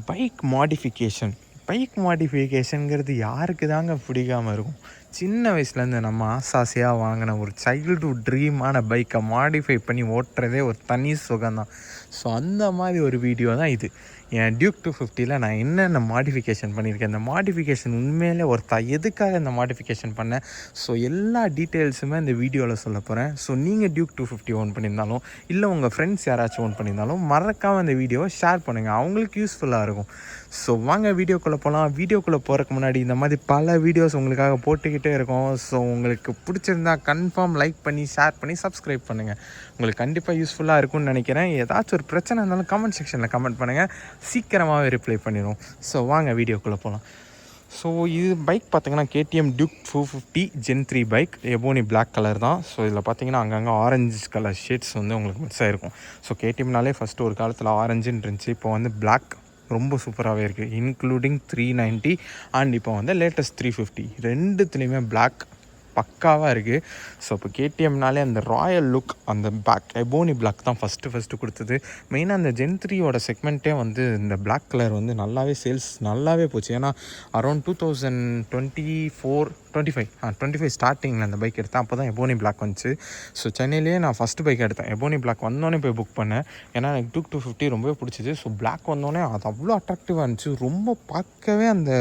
Bike மாடிஃபிகேஷனுங்கிறது யாருக்கு தாங்க பிடிக்காமல் இருக்கும்? சின்ன வயசுலேருந்து நம்ம ஆசாசியாக வாங்கின ஒரு சைல்டுஹுட் ட்ரீமான பைக்கை மாடிஃபை பண்ணி ஓட்டுறதே ஒரு தனி சுகம்தான். ஸோ அந்த மாதிரி ஒரு வீடியோ தான் இது. என் டியூக் 250 நான் என்னென்ன மாடிஃபிகேஷன் பண்ணியிருக்கேன், இந்த மாடிஃபிகேஷன் உண்மையிலே எதுக்காக இந்த மாடிஃபிகேஷன் பண்ணேன், ஸோ எல்லா டீட்டெயில்ஸுமே இந்த வீடியோவில் சொல்ல போகிறேன். ஸோ நீங்கள் டியூக் 250 ஓன் பண்ணியிருந்தாலும் இல்லை உங்கள் ஃப்ரெண்ட்ஸ் யாராச்சும் ஓன் பண்ணியிருந்தாலும் மறக்காமல் இந்த வீடியோவை ஷேர் பண்ணுங்கள், அவங்களுக்கு யூஸ்ஃபுல்லாக இருக்கும். ஸோ வாங்க வீடியோக்குள்ளே போகலாம். வீடியோக்குள்ளே போகிறதுக்கு முன்னாடி இந்த மாதிரி பல வீடியோஸ் உங்களுக்காக போட்டுக்கிட்டே இருக்கோம். ஸோ உங்களுக்கு பிடிச்சிருந்தா கன்ஃபார்ம் லைக் பண்ணி ஷேர் பண்ணி சப்ஸ்கிரைப் பண்ணுங்கள். உங்களுக்கு கண்டிப்பாக யூஸ்ஃபுல்லாக இருக்கும்னு நினைக்கிறேன். ஏதாச்சும் ஒரு பிரச்சனை இருந்தாலும் கமெண்ட் செக்ஷனில் கமெண்ட் பண்ணுங்கள், சீக்கிரமாகவே ரிப்ளை பண்ணிடுவோம். ஸோ வாங்க வீடியோக்குள்ளே போகலாம். ஸோ இது பைக் பார்த்தீங்கன்னா KTM Duke 250 Gen 3 bike, ebony black colour தான். ஸோ இதில் பார்த்தீங்கன்னா அங்கங்கே ஆரஞ்சு கலர் ஷேட்ஸ் வந்து உங்களுக்கு மிக்ஸ் ஆகிருக்கும். ஸோ KTMனாலே ஃபஸ்ட்டு ஒரு காலத்தில் ஆரஞ்சுன்னு இருந்துச்சு, இப்போ வந்து பிளாக் ரொம்ப சூப்பராகவே இருக்குது, இன்க்ளூடிங் 390 அண்ட் இப்போ வந்து லேட்டஸ்ட் 350 ரெண்டுத்துலேயுமே பிளாக் பக்காவாக இருக்குது. ஸோ இப்போ KTMனாலே அந்த ராயல் லுக், அந்த எபோனி பிளாக் தான் ஃபஸ்ட்டு கொடுத்தது. மெயினாக அந்த Gen 3யோட செக்மெண்ட்டே வந்து இந்த பிளாக் கலர் வந்து நல்லாவே சேல்ஸ் நல்லாவே போச்சு. ஏன்னா அரௌண்ட் 2024-25 ஸ்டார்டிங்கில் அந்த பைக் எடுத்தேன், அப்போ தான் எபோனி பிளாக் வந்துச்சு. ஸோ சென்னையிலேயே நான் ஃபஸ்ட்டு பைக் எடுத்தேன், எபோனி பிளாக் வந்தோடனே போய் புக் பண்ணேன். ஏன்னா எனக்கு டியூக் 250 ரொம்பவே பிடிச்சிது. ஸோ பிளாக் வந்தோடனே அது அவ்வளோ அட்ராக்டிவாக இருந்துச்சு, ரொம்ப பார்க்கவே அந்த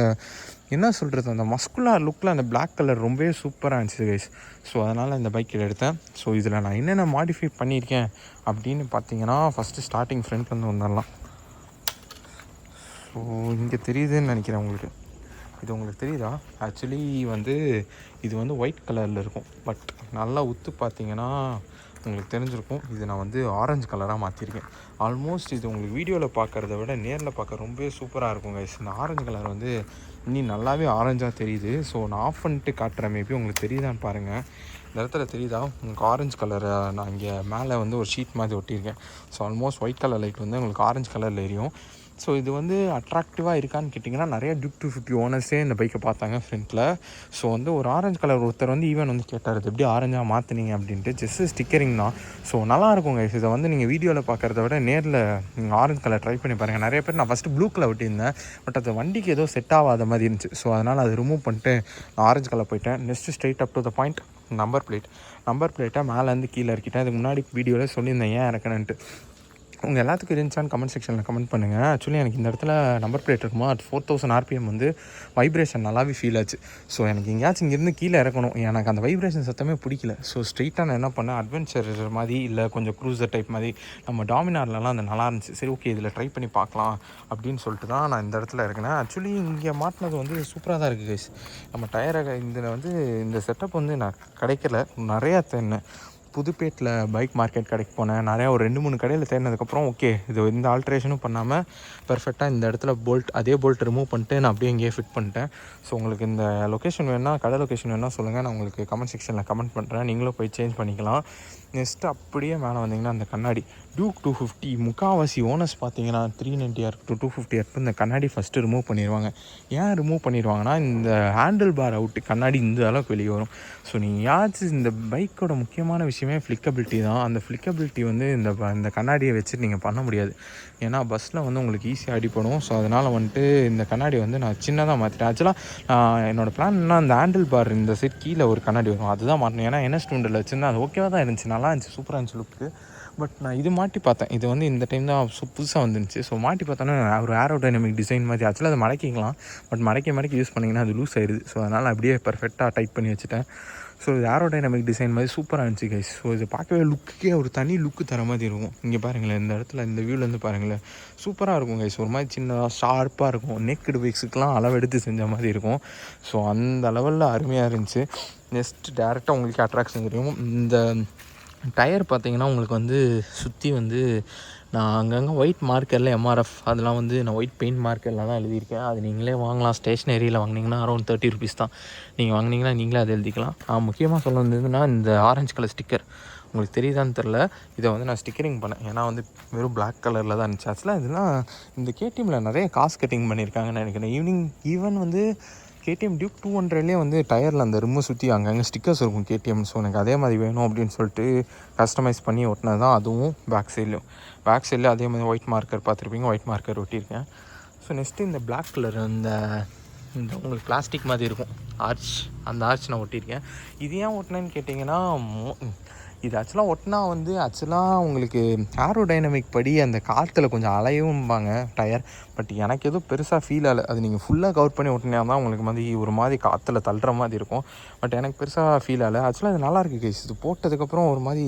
என்ன சொல்கிறது, அந்த மஸ்குலார் லுக்கில் அந்த பிளாக் கலர் ரொம்பவே சூப்பராக இருந்துச்சு கைஸ். ஸோ அதனால் இந்த பைக்கில் எடுத்தேன். ஸோ இதில் நான் என்னென்ன மாடிஃபை பண்ணியிருக்கேன் அப்படின்னு பார்த்தீங்கன்னா, ஃபஸ்ட்டு ஸ்டார்டிங் ஃப்ரண்ட்லேருந்து வந்துடலாம். ஸோ இங்கே தெரியுதுன்னு நினைக்கிறேன் உங்களுக்கு, இது உங்களுக்கு தெரியுதா? ஆக்சுவலி வந்து இது வந்து ஒயிட் கலரில் இருக்கும், பட் நல்லா உத்து பார்த்தீங்கன்னா உங்களுக்கு தெரிஞ்சிருக்கும். இது நான் வந்து ஆரஞ்சு கலராக மாற்றிருக்கேன். ஆல்மோஸ்ட் இது உங்களுக்கு வீடியோவில் பார்க்குறத விட நேரில் பார்க்க ரொம்பவே சூப்பராக இருக்கும் கைஸ். இந்த ஆரஞ்சு கலர் வந்து இன்னும் நல்லாவே ஆரஞ்சாக தெரியுது. ஸோ நான் ஆஃப் பண்ணிட்டு காட்டுறேன், மேபி உங்களுக்கு தெரியுதான்னு பாருங்கள். இந்த இடத்துல தெரியுதா உங்களுக்கு ஆரஞ்சு கலரை? நான் இங்கே மேலே வந்து ஒரு ஷீட் மாதிரி ஒட்டியிருக்கேன். So almost white colour light வந்து உங்களுக்கு ஆரஞ்சு கலரில் எரியும். ஸோ இது வந்து அட்ராக்டிவாக இருக்கான்னு கேட்டிங்கன்னா, நிறைய டியூக் 250 ஓனர்ஸே இந்த பைக்கை பார்த்தாங்க ஃப்ரண்ட்டில். ஸோ வந்து ஒரு ஆரஞ்சு கலர் ஒருத்தர் வந்து ஈவன் வந்து கேட்டார், இது எப்படி ஆரஞ்சாக மாற்றினீங்க அப்படின்ட்டு. ஜஸ்ட்டு ஸ்டிக்கரிங் தான். ஸோ நல்லாயிருக்குங்க. இதை வந்து நீங்கள் வீடியோவில் பார்க்குறத விட நேரில் நீங்கள் ஆரஞ்சு கலர் ட்ரை பண்ணி பாருங்கள். நிறைய பேர் நான் ஃபஸ்ட்டு ப்ளூ கலர் ஒட்டியிருந்தேன், பட் அது வண்டிக்கு ஏதோ செட் ஆகாத மாதிரி இருந்துச்சு. ஸோ அதனால் அது ரிமூவ் பண்ணிட்டு நான் ஆரஞ்சு கலர் போயிட்டேன். Next straight up to the point, number பிளேட்டை மேலேருந்து கீழே இறக்கிட்டேன். அதுக்கு முன்னாடி வீடியோவில் சொல்லியிருந்தேன் ஏன் இறக்கணுன்ட்டு. உங்கள் எல்லாத்துக்கும் இருந்துச்சான்னு கமெண்ட் செக்ஷனில் கமெண்ட் பண்ணுங்கள். ஆக்சுவலி எனக்கு இந்த இடத்துல நம்பர் பிளேட் இருக்குமா, அது 4000 RPM வந்து வைப்ரேஷன் நல்லாவே ஃபீல் ஆச்சு. ஸோ எனக்கு எங்கேயாச்சும் இங்கேருந்து கீழே இறக்கணும், எனக்கு அந்த வைப்ரேஷன் சத்தமே பிடிக்கல. ஸோ ஸ்ட்ரெயிட்டாக நான் என்ன பண்ணேன், அட்வென்ச்சர் மாதிரி இல்லை கொஞ்சம் க்ரூசர் டைப் மாதிரி நம்ம டாமினார்லலாம் அந்த நல்லா இருந்துச்சு. சரி ஓகே இதில் ட்ரை பண்ணி பார்க்கலாம் அப்படின்னு சொல்லிட்டு தான் நான் இந்த இடத்துல இருக்கிறேன். ஆக்சுவலி இங்கே மாட்டினது வந்து சூப்பராக தான் இருக்குது கைஸ். நம்ம டயரை இதில் வந்து இந்த செட்டப் வந்து நான் கிடைக்கல, நிறையா தேடினேன். புதுப்பேட்டில் பைக் மார்க்கெட் கடைக்கு போனேன், நிறையா ஒரு 2-3 கடையில் தேடினதுக்கப்புறம் ஓகே இது எந்த ஆல்ட்ரேஷனும் பண்ணாமல் பர்ஃபெக்டாக இந்த இடத்துல அதே போல்ட் ரிமூவ் பண்ணிட்டு நான் அப்படியே இங்கேயே ஃபிட் பண்ணிட்டேன். ஸோ உங்களுக்கு இந்த லொக்கேஷன் வேணால், கடை லொக்கேஷன் வேணால் சொல்லுங்கள், நான் உங்களுக்கு கமெண்ட் செக்ஷனில் கமெண்ட் பண்ணுறேன், நீங்களும் போய் சேஞ்ச் பண்ணிக்கலாம். நெக்ஸ்ட்டு அப்படியே மேலே வந்தீங்கன்னா அந்த கண்ணாடி டியூக் 250 முக்கால்வாசி ஓனர்ஸ் பார்த்தீங்கன்னா 390 இருக்கட்டும் 250 இருக்கட்டும் இந்த கண்ணாடி ஃபஸ்ட்டு ரிமூவ் பண்ணிடுவாங்க. ஏன் ரிமூவ் பண்ணிடுவாங்கன்னா, இந்த ஹேண்டில் பார் அவுட்டு கண்ணாடி இந்த அளவுக்கு வெளியே வரும். ஸோ நீங்கள் யாச்சும் இந்த பைக்கோட முக்கியமான விஷயமே ஃப்ளிக்கபிலிட்டி தான். அந்த ஃப்ளிக்கபிலிட்டி வந்து இந்த கண்ணாடியை வச்சுட்டு நீங்கள் பண்ண முடியாது. ஏன்னா பஸ்ஸில் வந்து உங்களுக்கு ஈஸியாக அடிப்படும். ஸோ அதனால் வந்துட்டு இந்த கண்ணாடி வந்து நான் சின்னதாக மாற்றிட்டேன். ஆக்சுவலாக என்னோடய பிளான் என்ன, அந்த ஹேண்டில் பார் இந்த சைட் கீழே ஒரு கண்ணாடி வரும், அதுதான் மாட்டணும். ஏன்னா NS 200 வச்சுருந்தேன், அது ஓகேவாக தான் இருந்துச்சு, நல்லா இருந்துச்சு, சூப்பராக இருந்துச்சு லுக்கு. பட் நான் இது மாட்டி பார்த்தேன், இது வந்து இந்த டைம் தான் புதுசாக வந்துருந்துச்சு. ஸோ மாட்டி பார்த்தோன்னா ஒரு ஏரோடைனமிக் டிசைன் மாதிரி. ஆக்சுவலாக அதை மடக்கிக்கலாம், பட் மடக்கி யூஸ் பண்ணிங்கன்னா அது லூஸ் ஆயிடுது. ஸோ அதனால் அப்படியே பர்ஃபெக்டாக டைட் பண்ணி வச்சுட்டேன். ஸோ இது ஏரோடைனமிக் டிசைன் மாதிரி சூப்பராக இருந்துச்சு கைஸ். ஸோ இது பார்க்கவே லுக்கே ஒரு தனி லுக்கு தர மாதிரி இருக்கும். இங்கே பாருங்களேன், இந்த இடத்துல இந்த வியூலேருந்து பாருங்களேன், சூப்பராக இருக்கும் கைஸ். ஒரு மாதிரி சின்னதாக ஷார்ப்பாக இருக்கும், நெக்கடு பைக்ஸுக்கெலாம் அளவெடுத்து செஞ்ச மாதிரி இருக்கும். ஸோ அந்த லெவலில் அருமையாக இருந்துச்சு. நெக்ஸ்ட்டு டேரெக்டாக உங்களுக்கு அட்ராக்ஷன் தெரியும். இந்த டயர் பார்த்தீங்கன்னா உங்களுக்கு வந்து சுற்றி வந்து நான் அங்கங்கே ஒயிட் மார்க்கரில் MRF அதெல்லாம் வந்து நான் ஒயிட் பெயிண்ட் மார்க்கரில் தான் எழுதியிருக்கேன். அது நீங்களே வாங்கலாம், ஸ்டேஷ்னரியில் வாங்கினீங்கன்னா அரௌண்ட் 30 rupees தான். நீங்கள் வாங்கினீங்கன்னா நீங்களே அதை எழுதிக்கலாம். முக்கியமாக சொல்ல வந்ததுன்னா இந்த ஆரஞ்சு கலர் ஸ்டிக்கர் உங்களுக்கு தெரியுதான்னு தெரில, இதை வந்து நான் ஸ்டிக்கரிங் பண்ணேன். ஏன்னா வந்து வெறும் பிளாக் கலரில் தான் இருந்துச்சு. ஆக்சுவலாக இதெல்லாம் இந்த KTMல நிறைய காசு கட்டிங் பண்ணியிருக்காங்கன்னு நினைக்கிறேன். ஈவன் வந்து KTM டியூக் 200லேயே வந்து டயரில் அந்த ரிம்மு சுற்றி அங்கங்கே ஸ்டிக்கர்ஸ் இருக்கும் KTM. ஸோ எனக்கு அதே மாதிரி வேணும் அப்படின்னு சொல்லிட்டு கஸ்டமைஸ் பண்ணி ஒட்டினது தான் அதுவும். பேக் சைட்லேயும் அதே மாதிரி ஒயிட் மார்க்கர் பார்த்துருப்பீங்க, ஒயிட் மார்க்கர் ஒட்டியிருக்கேன். ஸோ நெக்ஸ்ட்டு இந்த பிளாக் கலர் இந்த இந்த உங்களுக்கு பிளாஸ்டிக் மாதிரி இருக்கும் ஆர்ச், அந்த ஆர்ச் நான் ஒட்டியிருக்கேன். இது ஏன் ஒட்டினேன்னு கேட்டிங்கன்னா, இது ஆக்சுவலாக ஒட்டினா வந்து ஆக்சுவலாக உங்களுக்கு ஏரோடைனமிக் படி அந்த காற்றுல கொஞ்சம் அலையும்பாங்க டயர். பட் எனக்கு எதுவும் பெருசாக ஃபீல் ஆகலை. அது நீங்கள் ஃபுல்லாக கவர் பண்ணி ஒட்டினா தான் உங்களுக்கு மாதிரி ஒரு மாதிரி காற்றுல தள்ளுற மாதிரி இருக்கும். பட் எனக்கு பெருசாக ஃபீல் ஆகலை. ஆக்சுவலாக இது நல்லாயிருக்கு கைஸ். இது போட்டதுக்கப்புறம் ஒரு மாதிரி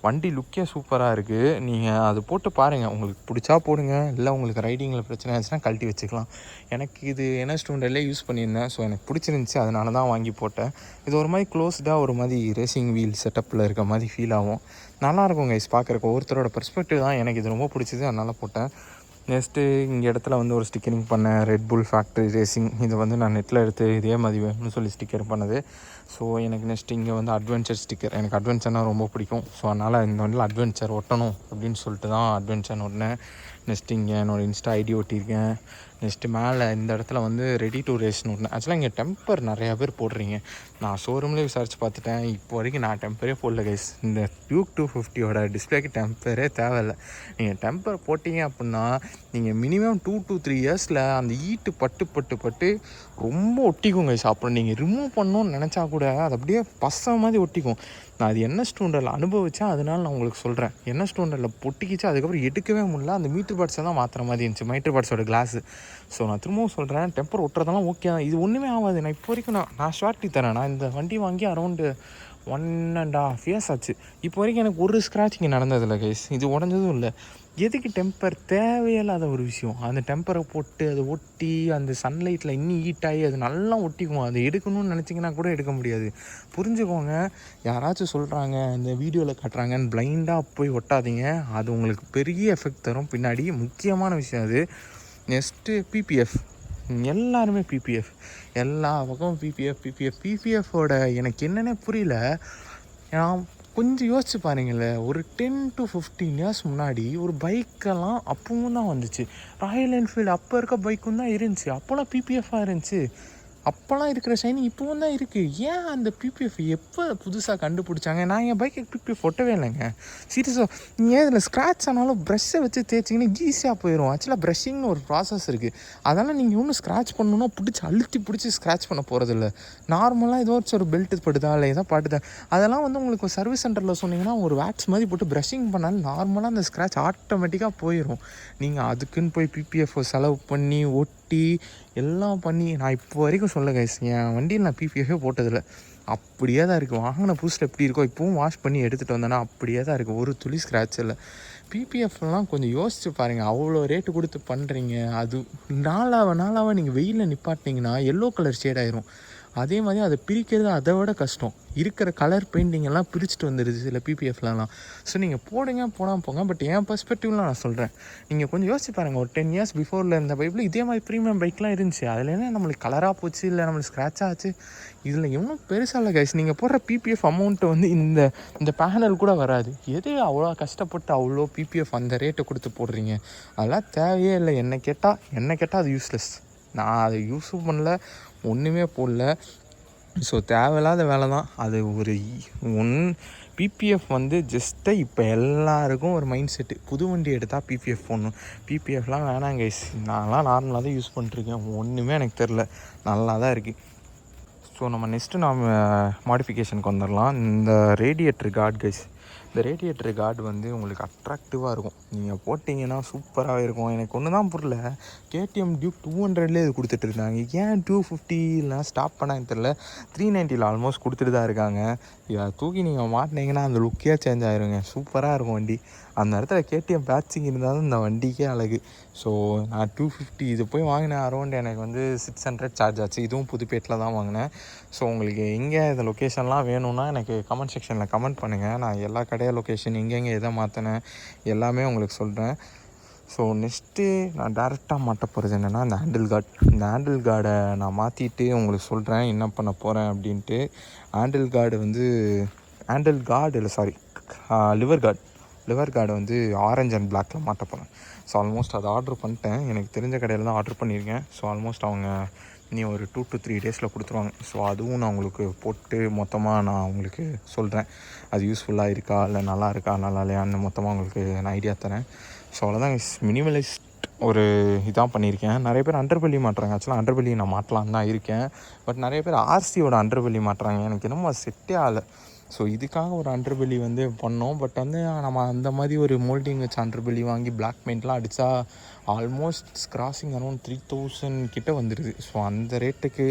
வண்டி லுக்கே சூப்பராக இருக்குது. நீங்கள் அது போட்டு பாருங்கள், உங்களுக்கு பிடிச்சா போடுங்க, இல்லை உங்களுக்கு ரைடிங்கில் பிரச்சனை ஆச்சுன்னா கழட்டி வச்சுக்கலாம். எனக்கு இது NS 200 யூஸ் பண்ணியிருந்தேன். ஸோ எனக்கு பிடிச்சிருந்துச்சி, அதனால தான் வாங்கி போட்டேன். இது ஒரு மாதிரி க்ளோஸ்டாக ஒரு மாதிரி ரேசிங் வீல் செட்டப்பில் இருக்க மாதிரி ஃபீல் ஆகும். நல்லாயிருக்கும் கைஸ் பார்க்குறக்கு. ஒவ்வொருத்தரோட பெர்ஸ்பெக்டிவ் தான். எனக்கு இது ரொம்ப பிடிச்சிது, அதனால் போட்டேன். நெக்ஸ்ட்டு இங்கே இடத்துல வந்து ஒரு ஸ்டிக்கரிங் பண்ணேன், ரெட் புல் ஃபேக்ட்ரி ரேசிங். இதை வந்து நான் நெட்டில் எடுத்து இதே மாதிரி வேணும்னு சொல்லி ஸ்டிக்கர் பண்ணது. ஸோ எனக்கு நெக்ஸ்ட்டு இங்கே வந்து அட்வென்ச்சர் ஸ்டிக்கர். எனக்கு அட்வென்ச்சர்னால் ரொம்ப பிடிக்கும். ஸோ அதனால் இந்த வண்டியில் அட்வென்ச்சர் ஒட்டணும் அப்படின்னு சொல்லிட்டு தான் அட்வென்ச்சர் ஒட்டினேன். நெக்ஸ்ட்டு இங்கே என்னோடய இன்ஸ்டா ஐடி ஒட்டியிருக்கேன். நெக்ஸ்ட்டு மேலே இந்த இடத்துல வந்து ரெடி டு ரேஸ்னு ஒட்டினேன். ஆக்சுவலாக இங்கே டெம்பர் நிறையா பேர் போடுறீங்க. நான் ஷோரூம்லேயே விசாரித்து பார்த்துட்டேன். இப்போ வரைக்கும் நான் டெம்பரே போடல கைஸ். இந்த டியூக் 250 டிஸ்பிளேக்கு டெம்பரே தேவையில்லை. நீங்கள் டெம்பர் போட்டிங்க அப்படின்னா நீங்கள் மினிமம் 2 to 3 இயர்ஸில் அந்த ஈட்டு பட்டு ரொம்ப ஒட்டிக்கும் கைஸ். அப்புறம் நீங்கள் ரிமூவ் பண்ணணும்னு நினச்சா கூட அது அப்படியே பசங்க மாதிரி ஒட்டிக்கும். நான் அது NS 200 அனுபவித்தேன், அதனால நான் உங்களுக்கு சொல்கிறேன். NS 200 பொட்டிக்கிச்சு, அதுக்கப்புறம் எடுக்கவே முடியல. அந்த மீட்டர் பாட்ஸை தான் மாற்றுற மாதிரி இருந்துச்சு, மீட்டர் பாட்ஸோட கிளாஸு. ஸோ நான் திரும்பவும் சொல்கிறேன், டெம்பர் ஒட்டுறதெல்லாம் ஓகே தான். இது ஒன்றுமே ஆகாது. நான் இப்போ வரைக்கும் நான் ஷார்ட்டி தரேன். நான் இந்த வண்டி வாங்கி அரௌண்டு 1.5 years ஆச்சு. இப்போ வரைக்கும் எனக்கு ஒரு ஸ்க்ராட்ச் இங்கே நடந்ததில்லை கைஸ். இது உடஞ்சதும் இல்லை. எதுக்கு டெம்பர்? தேவையில்லாத ஒரு விஷயம். அந்த டெம்பரை போட்டு அதை ஒட்டி அந்த சன்லைட்டில் இன்னும் ஹீட் ஆகி அது நல்லா ஒட்டிக்கும். அதை எடுக்கணும்னு நினச்சிங்கன்னா கூட எடுக்க முடியாது. புரிஞ்சுக்கோங்க. யாராச்சும் சொல்கிறாங்க இந்த வீடியோவில் காட்டுறாங்கன்னு பிளைண்டாக போய் ஒட்டாதீங்க. அது உங்களுக்கு பெரிய எஃபெக்ட் தரும் பின்னாடி. முக்கியமான விஷயம் அது. Next PPF. எல்லாருமே PPF, எல்லா பக்கமும் PPFோட எனக்கு என்னென்ன புரியல. நான் கொஞ்சம் யோசிச்சு பாருங்களேன். ஒரு 10 to 15 years முன்னாடி ஒரு பைக்கெல்லாம் அப்பவும் தான் வந்துச்சு. ராயல் என்ஃபீல்டு அப்போ இருக்க பைக்கும் தான் இருந்துச்சு. அப்போலாம் PPFாக இருந்துச்சு. அப்போலாம் இருக்கிற ஷைனிங் இப்போவும் தான் இருக்குது. ஏன் அந்த PPF எப்போ புதுசாக கண்டுபிடிச்சாங்க? நான் என் பைக்கு PPF ஒட்டவே இல்லைங்க. சீரியஸாக நீங்கள் இதில் ஸ்க்ராட்ச் ஆனாலும் ப்ரெஷ்ஷை வச்சு தேய்ச்சிங்கன்னா ஈஸியாக போயிடும். ஆக்சுவலாக ப்ரெஷ்ஷிங்னு ஒரு ப்ராசஸ் இருக்குது. அதெல்லாம் நீங்கள் ஒன்றும் ஸ்க்ராட்ச் பண்ணணுன்னா பிடிச்சி ஸ்க்ராட்ச் பண்ண போகிறதில்ல. நார்மலாக ஏதோ ஒரு பெல்ட் படுதா இல்லை ஏதோ பாட்டுதா, அதெல்லாம் வந்து உங்களுக்கு சர்வீஸ் சென்டரில் சொன்னீங்கன்னா ஒரு வேட்ஸ் மாதிரி போட்டு ப்ரஷிங் பண்ணாலும் நார்மலாக அந்த ஸ்க்ராட்ச் ஆட்டோமேட்டிக்காக போயிடும். நீங்கள் அதுக்குன்னு போய் PPF செலவு பண்ணி ஒட்டி எல்லாம் பண்ணி நான் இப்போ வரைக்கும் சொல்ல கைஸ், என் வண்டியில் நான் PPFே போட்டதில்லை. அப்படியே தான் இருக்குது. வாங்கின புதுசில் எப்படி இருக்கோ இப்போவும் வாஷ் பண்ணி எடுத்துகிட்டு வந்தேன்னா அப்படியே தான் இருக்குது. ஒரு துளி ஸ்க்ராட்ச் இல்லை. PPFலாம் கொஞ்சம் யோசிச்சு பாருங்கள். அவ்வளோ ரேட்டு கொடுத்து பண்ணுறீங்க. அது நாளாக நீங்கள் வெயிலில் நிப்பாட்டினீங்கன்னா எல்லோ கலர் ஷேட் ஆயிரும். அதே மாதிரி அதை பிரிக்கிறது அதை விட கஷ்டம். இருக்கிற கலர் பெயிண்டிங் எல்லாம் பிரிச்சுட்டு வந்துடுது சில PPFலாம். ஸோ நீங்கள் போடுங்க, போனால் போங்க. பட் என் பெர்ஸ்பெக்டிவ்லாம் நான் சொல்கிறேன். நீங்கள் கொஞ்சம் யோசிச்சு பாருங்கள். ஒரு 10 years பிஃபோரில் இருந்த பைப்பில் இதே மாதிரி ப்ரீமியம் பைக்லாம் இருந்துச்சு. அதில் என்ன நம்மளுக்கு கலராக போச்சு, இல்லை நம்மளுக்கு ஸ்க்ராட்ச் ஆச்சு. இதில் இன்னும் பெருசாக இல்லை கைஸ். நீங்கள் போடுற PPF அமௌண்ட்டு வந்து இந்த பேனல் கூட வராது. எது அவ்வளோ கஷ்டப்பட்டு அவ்வளோ PPF அந்த ரேட்டை கொடுத்து போடுறீங்க? அதெல்லாம் தேவையே இல்லை. என்ன கேட்டால் அது யூஸ்லெஸ். நான் அதை யூஸும் பண்ணல, ஒன்றுமே போடல. ஸோ தேவையில்லாத வேலை தான் அது. ஒரு PPF வந்து ஜஸ்ட்டு இப்போ எல்லாருக்கும் ஒரு மைண்ட் செட்டு. புது வண்டி எடுத்தால் PPF போடணும். PPFலாம் வேணாம் கைஸ். நான்லாம் நார்மலாக தான் யூஸ் பண்ணிட்டுருக்கேன். ஒன்றுமே எனக்கு தெரில, நல்லா தான் இருக்குது. ஸோ நம்ம நெக்ஸ்ட்டு நாம் மாடிஃபிகேஷனுக்கு வந்துடலாம். இந்த ரேடியேட்டர் கார்டு கைஸ். இந்த ரேடியேட்டர் கார்டு வந்து உங்களுக்கு அட்ராக்டிவாக இருக்கும். நீங்கள் போட்டிங்கன்னா சூப்பராகவே இருக்கும். எனக்கு ஒன்று தான் புரியல, KTM டியூக் 200 இது கொடுத்துட்ருந்தாங்க. ஏன் 250 ஸ்டாப் பண்ணாங்க தெரில. 390 ஆல்மோஸ்ட் கொடுத்துட்டு தான் இருக்காங்க. இதை தூக்கி நீங்கள் மாட்டினீங்கன்னா அந்த லுக்கே சேஞ்ச் ஆகிருங்க. சூப்பராக இருக்கும் வண்டி. அந்த இடத்துல KTM பேட்சிங் இருந்தாலும் இந்த வண்டிக்கே அழகு. ஸோ நான் 250 இது போய் வாங்கினேன். அரௌண்ட் எனக்கு வந்து 600 சார்ஜ் ஆச்சு. இதுவும் புதுப்பேட்டில் தான் வாங்கினேன். ஸோ உங்களுக்கு எங்கே இந்த லொக்கேஷன்லாம் வேணும்னா எனக்கு கமெண்ட் செக்ஷனில் கமெண்ட் பண்ணுங்கள். நான் எல்லா கடையை லொக்கேஷன் எங்கெங்கே எதை மாற்றினேன் எல்லாமே உங்களுக்கு சொல்கிறேன். ஸோ நெக்ஸ்ட்டு நான் டேரெக்டாக மாட்ட போகிறது என்னென்னா இந்த ஹேண்டில் கார்டை நான் மாற்றிட்டு உங்களுக்கு சொல்கிறேன் என்ன பண்ண போகிறேன் அப்படின்ட்டு. லிவர் கார்டு வந்து ஆரஞ்ச் அண்ட் பிளாக்கில் மாட்ட போகிறேன். ஸோ ஆல்மோஸ்ட் அதை ஆர்டர் பண்ணிட்டேன். எனக்கு தெரிஞ்ச கடையில் தான் ஆர்டர் பண்ணியிருக்கேன். ஸோ ஆல்மோஸ்ட் அவங்க இனி ஒரு 2 to 3 டேஸில் கொடுத்துருவாங்க. ஸோ அதுவும் நான் உங்களுக்கு போட்டு மொத்தமாக நான் உங்களுக்கு சொல்கிறேன். அது யூஸ்ஃபுல்லாக இருக்கா இல்லை நல்லா இருக்கா நல்லா இல்லையான்னு மொத்தமாக உங்களுக்கு நான் ஐடியா தரேன். ஸோ அவ்வளோதான் மினிமலிஸ்ட் ஒரு இதான் பண்ணியிருக்கேன். நிறைய பேர் அண்டர்பெல்லி மாட்டுறாங்க. ஆக்சுவலாக அண்டர்பெல்லி நான் மாட்டலான்னு தான் இருக்கேன். பட் நிறைய பேர் ஆர்சியோட அண்டர்பெல்லி மாட்டுறாங்க. எனக்கு என்னமோ செட்டே ஆகலை. ஸோ இதுக்காக ஒரு அண்டர்பெல்லி வந்து பண்ணோம். பட் வந்து நம்ம அந்த மாதிரி ஒரு மோல்டிங் வச்சு அண்டர்பெல்லி வாங்கி பிளாக் பெயிண்ட்லாம் அடித்தா ஆல்மோஸ்ட் கிராசிங் அரௌண்ட் 3000 கிட்டே வந்துடுது. ஸோ அந்த ரேட்டுக்கு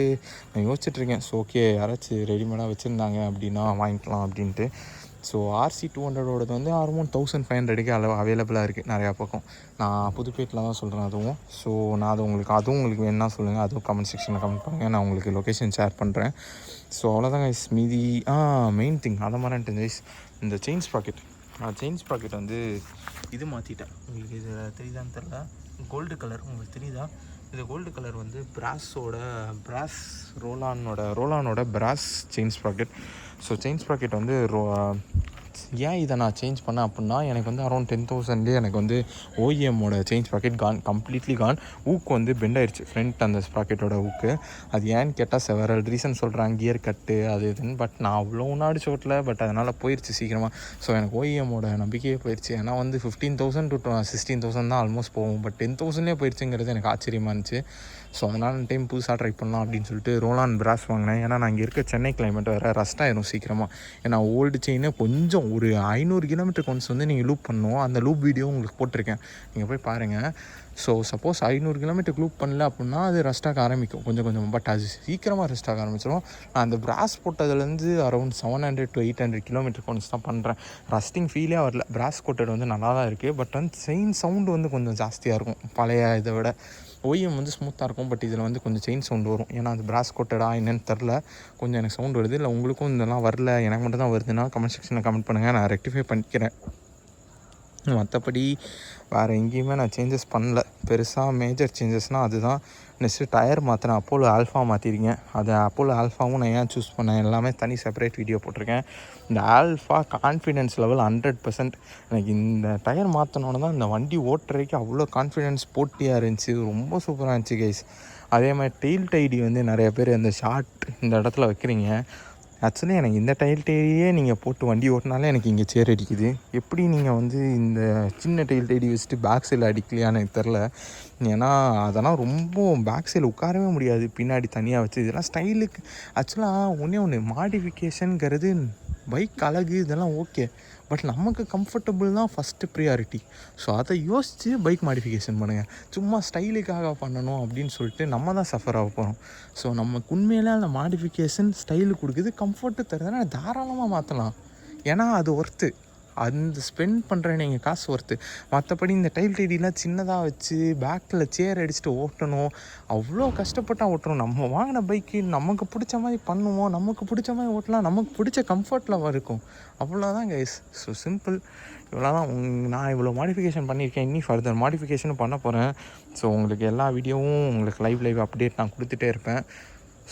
நான் யோசிச்சுட்ருக்கேன். ஸோ ஓகே, யாராச்சும் ரெடிமேடாக வச்சுருந்தாங்க அப்படின்னா வாங்கிக்கலாம் அப்படின்ட்டு. ஸோ RC 200ஓடது வந்து அரௌண்ட் 1500க்கு அவைலபிளாக இருக்குது நிறையா பக்கம். நான் புதுப்பேட்டில் தான் சொல்கிறேன் அதுவும். ஸோ நான் அதுவும் உங்களுக்கு வேணுன்னா சொல்லுங்கள். அதுவும் கமெண்ட் செக்ஷனில் கமெண்ட் பண்ணுங்கள். நான் உங்களுக்கு லொக்கேஷன் ஷேர் பண்ணுறேன். ஸோ அவ்வளோதாங்க கைஸ். மீதி மெயின் திங் அதை மாதிரி கைஸ், இந்த செயின் ஸ்ப்ராக்கெட். நான் செயின் ஸ்ப்ராக்கெட் வந்து இது மாற்றிட்டேன். உங்களுக்கு இது தெரியுதான்னு தெரில. கோல்டு கலர் உங்களுக்கு தெரியுதா? இது கோல்டு கலர் வந்து ரோலானோட brass chain sprocket. So chain sprocket வந்து ஏன் இதை நான் சேஞ்ச் பண்ணேன் அப்படின்னா, எனக்கு வந்து அரௌண்ட் 10,000லேயே எனக்கு வந்து ஓஇஎம்மோட செயின் ஸ்ப்ராக்கெட் கம்ப்ளீட்லி கான். ஊக்கு வந்து பெண்ட் ஆயிடுச்சு, ஃப்ரண்ட் அந்த ஸ்ப்ராக்கெட்டோட ஊக்கு. அது ஏன்னு கேட்டால் செவரல் ரீசன் சொல்கிறாங்க, கியர் கட்டு அது இதுன்னு. பட் நான் அவ்வளோ ஒன்றாடி சோட்டில், பட் அதனால் போயிடுச்சு சீக்கிரமாக. ஸோ எனக்கு ஓஇஎம்மோட நம்பிக்கையே போயிடுச்சு. ஏன்னா வந்து 15,000 to 16,000 தான் ஆல்மோஸ்ட் போகும். பட் 10,000லேயே போயிடுச்சுங்கிறது எனக்கு ஆச்சரியமாக இருந்துச்சு. ஸோ அதனால் டைம் புதுசாக ட்ரை பண்ணலாம் அப்படின்னு சொல்லிட்டு ரோலான் பிராஸ் வாங்கினேன். ஏன்னா நான் இங்கே இருக்க சென்னை கிளைமேட் வேறு ரஸ்ட் ஆயிரும் சீக்கிரமாக. ஏன்னா ஓல்டு செயினே கொஞ்சம் ஒரு 500 கிலோமீட்டர் ஒன்ஸ் வந்து நீங்கள் லூப் பண்ணணும். அந்த லூப் வீடியோ உங்களுக்கு போட்டிருக்கேன், நீங்கள் போய் பாருங்கள். ஸோ சப்போஸ் 500 கிலோமீட்டருக்கு லூப் பண்ணல அப்படின்னா அது ரஸ்டாக ஆரம்பிக்கும் கொஞ்சம் கொஞ்சம். பட் அது சீக்கிரமாக ரஸ்டாக ஆரம்பிச்சிடும். நான் அந்த பிராஸ் போட்டதுலேருந்து அரௌண்ட் 700 to 800 கிலோமீட்டருக்கு ஒன்ஸ் தான் பண்ணுறேன். ரஸ்டிங் ஃபீலே வரல. பிராஸ் கோட்டட் வந்து நல்லா தான் இருக்குது. பட் வந்து செயின் சவுண்டு வந்து கொஞ்சம் ஜாஸ்தியாக இருக்கும் பழைய இதை விட. ஓஎம் வந்து ஸ்மூத்தாக இருக்கும். பட் இதில் வந்து கொஞ்சம் செயின் சவுண்டு வரும். ஏன்னா அது பிராஸ் கோட்டடா என்னன்னு தெரில, கொஞ்சம் எனக்கு சவுண்டு வருது. இல்லை உங்களுக்கும் இதெல்லாம் வரல, எனக்கு மட்டும் தான் வருதுன்னா கமெண்ட் செக்ஷனில் கமெண்ட் பண்ணுங்கள், நான் ரெக்டிஃபை பண்ணிக்கிறேன். மற்றபடி வேறு எங்கேயுமே நான் சேஞ்சஸ் பண்ணல பெருசாக. மேஜர் சேஞ்சஸ்னால் அதுதான். நெக்ஸ்ட்டு டயர் மாற்றினேன். அப்போலோ ஆல்ஃபா மாற்றிருக்கேன். அது அப்போலோ ஆல்ஃபாவும் நான் ஏன் சூஸ் பண்ணேன் எல்லாமே தனி செப்பரேட் வீடியோ போட்டிருக்கேன். இந்த ஆல்ஃபா கான்ஃபிடென்ஸ் லெவல் 100%. எனக்கு இந்த டயர் மாற்றினோன்னு தான் இந்த வண்டி ஓட்டுறதுக்கு அவ்வளோ கான்ஃபிடென்ஸ் போட்டியாக இருந்துச்சு. ரொம்ப சூப்பராக இருந்துச்சு கைஸ். அதே மாதிரி டெயில் டைடி வந்து நிறைய பேர் இந்த ஷார்ட் இந்த இடத்துல வைக்கிறீங்க. ஆக்சுவலி எனக்கு இந்த டெயில் டைடியே நீங்கள் போட்டு வண்டி ஓட்டினாலே எனக்கு இங்கே சேர் அடிக்குது. எப்படி நீங்கள் வந்து இந்த சின்ன டெயில் டைடி வச்சுட்டு பேக் சைடில் அடிக்கலையான்னு எனக்கு தெரில. ஏன்னா அதெல்லாம் ரொம்ப பேக் சைடில் உட்காரவே முடியாது, பின்னாடி தனியாக வச்சு. இதெல்லாம் ஸ்டைலுக்கு ஆக்சுவலாக ஒன்று மாடிஃபிகேஷனுங்கிறது பைக் அழகு இதெல்லாம் ஓகே. பட் நமக்கு கம்ஃபர்டபுள் தான் ஃபஸ்ட்டு ப்ரியாரிட்டி. ஸோ அதை யோசித்து பைக் மாடிஃபிகேஷன் பண்ணுங்கள். சும்மா ஸ்டைலுக்காக பண்ணணும் அப்படின்னு சொல்லிட்டு நம்ம தான் சஃபர் ஆக போகிறோம். ஸோ நமக்கு உண்மையிலே அந்த மாடிஃபிகேஷன் ஸ்டைலு கொடுக்குது, கம்ஃபர்ட்டு தருதுன்னா தாராளமாக மாற்றலாம். ஏன்னா அது ஒர்த்து. அந்த ஸ்பெண்ட் பண்ணுற நீங்கள் காசு ஒர்த்து. மற்றபடி இந்த டைல் டைடிலாம் சின்னதாக வச்சு பேக்கில் சேர் அடிச்சுட்டு ஓட்டணும், அவ்வளோ கஷ்டப்பட்டால் ஓட்டுறோம். நம்ம வாங்கின பைக்கு நமக்கு பிடிச்ச மாதிரி பண்ணுவோம், நமக்கு பிடிச்ச மாதிரி ஓட்டலாம், நமக்கு பிடிச்ச கம்ஃபர்ட்டில் இருக்கும். அவ்வளோதான் கைஸ். So simple. இவ்வளோ தான். நான் இவ்வளோ மாடிஃபிகேஷன் பண்ணியிருக்கேன், இன்னும் ஃபர்தர் மாடிஃபிகேஷனும் பண்ண போகிறேன். ஸோ உங்களுக்கு எல்லா வீடியோவும் உங்களுக்கு லைவ் அப்டேட் நான் கொடுத்துட்டே இருப்பேன்.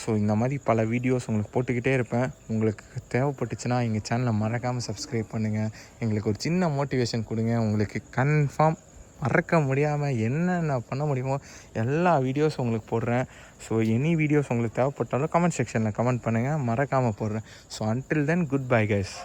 ஸோ இந்த மாதிரி பல வீடியோஸ் உங்களுக்கு போட்டுக்கிட்டே இருப்பேன். உங்களுக்கு தேவைப்பட்டுச்சுன்னா எங்கள் சேனலை மறக்காமல் சப்ஸ்கிரைப் பண்ணுங்கள். எங்களுக்கு ஒரு சின்ன மோட்டிவேஷன் கொடுங்க. உங்களுக்கு கன்ஃபார்ம் மறக்க முடியாமல் என்னென்ன பண்ண முடியுமோ எல்லா வீடியோஸ் உங்களுக்கு போடுறேன். ஸோ எனி வீடியோஸ் உங்களுக்கு தேவைப்பட்டாலும் கமெண்ட் செக்ஷனில் கமெண்ட் பண்ணுங்கள், மறக்காமல் போடுறேன். So until then good bye guys.